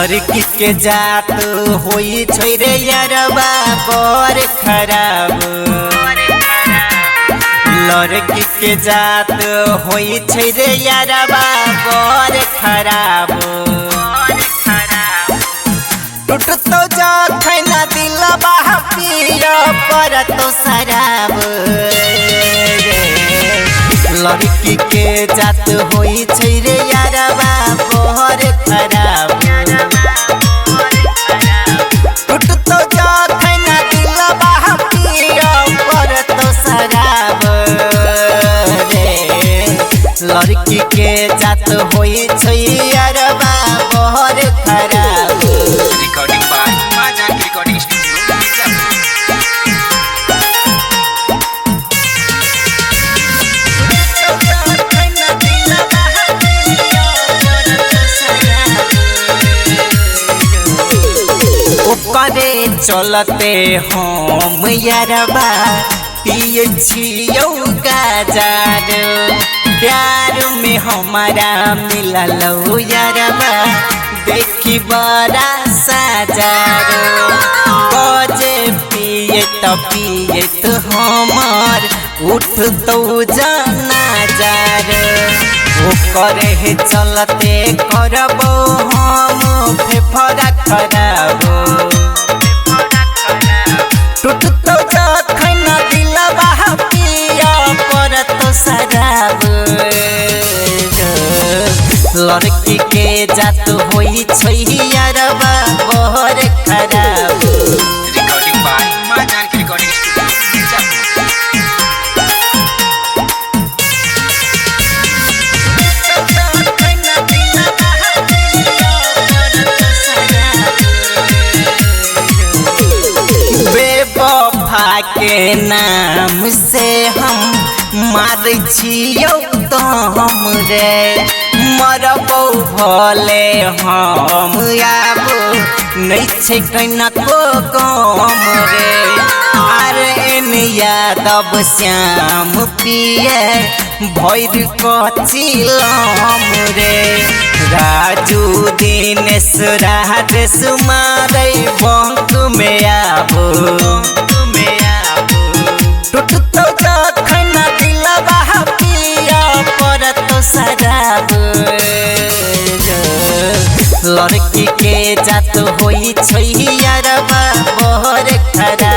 लड़की के जात होई छोरे यारबा बर खराब। लड़की के जात होई छोरे यारबा बर खराब। टूट तो जखन दिलबा पिया पर तो शराब। लड़की के जात होई छोरे यारबा बर खराब। टूट तो जखन दिलबा पिया पर तो शराब। लड़की के जात होई छोरे यारबा बर खराब। Recording by Majan Recording Studio, Mirjapur. ओकरे चलते हम यारबा पिए छियौ गाजार। प्यार में हमारा मिललौ यारबा देखी बड़ा साजार। बजे पिए तो हमर उठ तो जाना जार। ओकरे चलते करबो हम फेफड़ा खराब। टूट तो जखन दिलबा पिया पर तो शराब। लड़की के जात होई छोरी यारबा बर खराब। Recording by Majan Recording Studio, Mirjapur. बेवफा के नाम से हम मार छियौ तो हमरे मरबौ भले हम आबो नहीं छै कनको कम रे। RN यादव श्याम पिए भैर कचिलम रे। राजू दिनेश राजेश मारे बंक में आबो। टूट तो जखन दिलबा पिया पर तो शराब। लड़की के जात होई छोरी यारबा बर खराब।